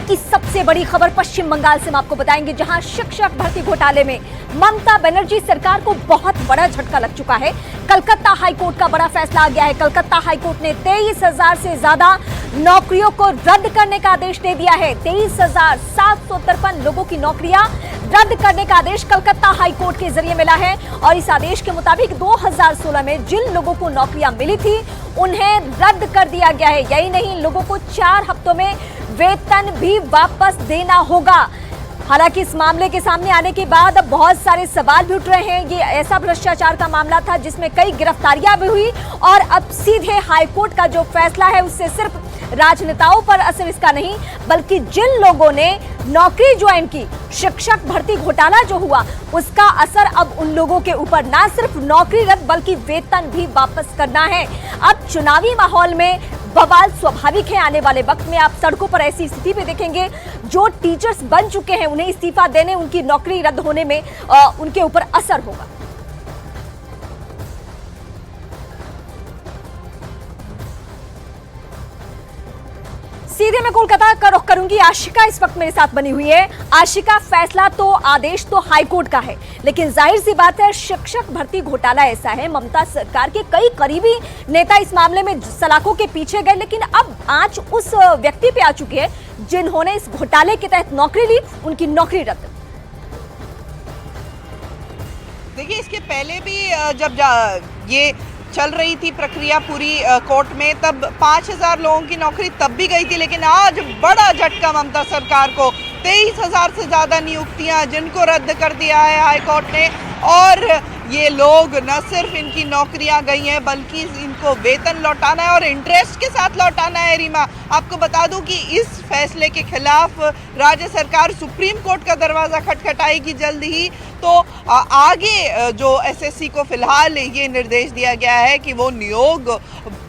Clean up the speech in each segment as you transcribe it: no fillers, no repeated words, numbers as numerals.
की सबसे बड़ी खबर पश्चिम बंगाल से हम आपको बताएंगे, जहां शिक्षक भर्ती घोटाले में ममता बनर्जी सरकार को बहुत बड़ा झटका लग चुका है। कलकत्ता हाईकोर्ट का बड़ा फैसला आ गया है। कलकत्ता हाईकोर्ट ने 23,000 से ज्यादा नौकरियों को रद्द करने का आदेश दे दिया है। 23,753 लोगों की नौकरियां रद्द करने का आदेश कलकत्ता हाईकोर्ट के जरिए मिला है और इस आदेश के मुताबिक 2016 में जिन लोगों को नौकरियां मिली थी उन्हें रद्द कर दिया गया है। यही नहीं, लोगों को 4 हफ्तों में वेतन भी वापस देना होगा। हालांकि इस मामले के सामने आने के बाद अब बहुत सारे सवाल भी उठ रहे हैं। ये ऐसा भ्रष्टाचार का मामला था जिसमें कई गिरफ्तारियां भी हुई और अब सीधे हाईकोर्ट का जो फैसला है उससे सिर्फ राजनेताओं पर असर इसका नहीं, बल्कि जिन लोगों ने नौकरी ज्वाइन की, शिक्षक भर्ती घोटाला जो हुआ उसका असर अब उन लोगों के ऊपर ना सिर्फ नौकरी रद्द बल्कि वेतन भी वापस करना है। अब चुनावी माहौल में बवाल स्वाभाविक है। आने वाले वक्त में आप सड़कों पर ऐसी स्थिति में देखेंगे, जो टीचर्स बन चुके हैं उन्हें इस्तीफा देने, उनकी नौकरी रद्द होने में उनके ऊपर असर होगा। सीधे मैं कोलकाता का रुख करूंगी। आशिका इस वक्त मेरे साथ बनी हुई है। आशिका, फैसला तो, आदेश तो हाईकोर्ट का है, लेकिन जाहिर सी बात है शिक्षक भर्ती घोटाला ऐसा है, ममता सरकार के कई करीबी नेता इस मामले में सलाखों के पीछे गए, लेकिन अब आंच उस व्यक्ति पे आ चुकी है जिन्होंने इस घोटाले के तहत नौकरी ली, उनकी नौकरी रद्द। देखिए, इसके पहले भी जब ये चल रही थी प्रक्रिया पूरी कोर्ट में, तब 5,000 लोगों की नौकरी तब भी गई थी, लेकिन आज बड़ा झटका ममता सरकार को। 23,000 से ज़्यादा नियुक्तियां जिनको रद्द कर दिया है हाई कोर्ट ने, और ये लोग न सिर्फ इनकी नौकरियां गई हैं बल्कि इनको वेतन लौटाना है और इंटरेस्ट के साथ लौटाना है। रीमा, आपको बता दूं कि इस फैसले के खिलाफ राज्य सरकार सुप्रीम कोर्ट का दरवाज़ा खटखटाएगी जल्द ही। तो आगे जो एसएससी को फिलहाल ये निर्देश दिया गया है कि वो नियोग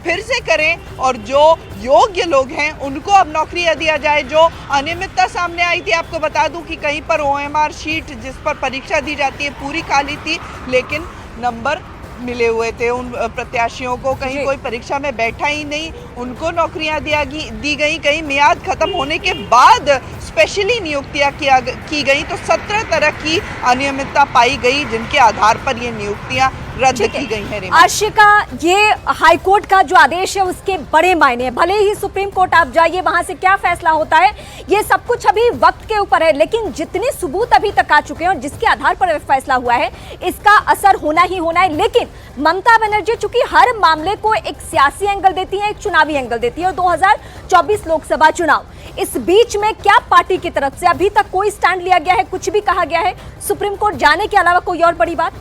फिर से करें और जो योग्य लोग हैं उनको अब नौकरियां दिया जाए। जो अनियमितता सामने आई थी, आपको बता दूं कि कहीं पर ओएमआर शीट जिस पर परीक्षा दी जाती है पूरी खाली थी, लेकिन नंबर मिले हुए थे उन प्रत्याशियों को। कहीं कोई परीक्षा में बैठा ही नहीं, उनको नौकरियां दी गई। कहीं मियाद खत्म होने के बाद स्पेशली नियुक्तियां की गई। तो 17 तरह की अनियमितता पाई गई जिनके आधार पर ये नियुक्तियां रद्द की गई है। आशिका, ये हाईकोर्ट का जो आदेश है उसके बड़े मायने हैं। भले ही सुप्रीम कोर्ट आप जाइए, वहां से क्या फैसला होता है ये सब कुछ अभी वक्त के ऊपर है, लेकिन जितने सबूत अभी तक आ चुके हैं और जिसके आधार पर फैसला हुआ है इसका असर होना ही होना है। लेकिन ममता बनर्जी चूंकि हर मामले को एक सियासी एंगल देती है, एक चुनावी एंगल देती है, और 2024 लोकसभा चुनाव, इस बीच में क्या पार्टी की तरफ से अभी तक कोई स्टैंड लिया गया है, कुछ भी कहा गया है सुप्रीम कोर्ट जाने के अलावा? कोई और बड़ी बात?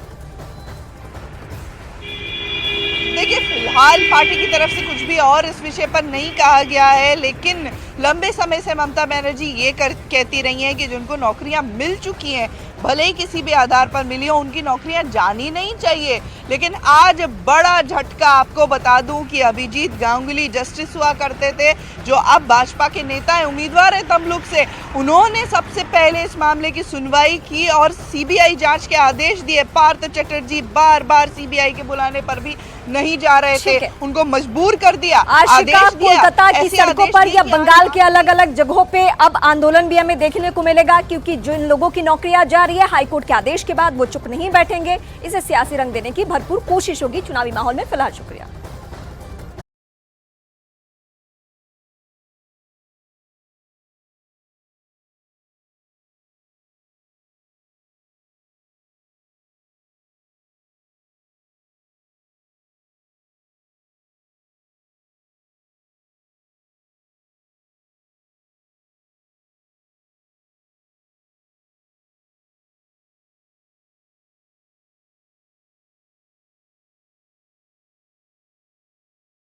देखिए, फिलहाल पार्टी की तरफ से कुछ भी और इस विषय पर नहीं कहा गया है, लेकिन लंबे समय से ममता बनर्जी ये कहती रही हैं कि जिनको नौकरियां मिल चुकी हैं, भले ही किसी भी आधार पर मिली हो, उनकी नौकरियां जानी नहीं चाहिए। लेकिन आज बड़ा झटका, आपको बता दूं कि अभिजीत गांगुली जस्टिस हुआ करते थे, जो अब भाजपा के नेता हैं, उम्मीदवार हैं तमलुक से, उन्होंने सबसे पहले इस मामले की सुनवाई की और सीबीआई जांच के आदेश दिए। पार्थ चटर्जी बार बार सीबीआई के बुलाने पर भी नहीं जा रहे थे, उनको मजबूर कर दिया। आशिका, कोलकाता की सड़कों पर या बंगाल के अलग अलग जगहों पे अब आंदोलन भी हमें देखने को मिलेगा, क्योंकि जिन लोगों की नौकरियां जा रही है हाईकोर्ट के आदेश के बाद वो चुप नहीं बैठेंगे। इसे सियासी रंग देने की भरपूर कोशिश होगी चुनावी माहौल में। फिलहाल शुक्रिया।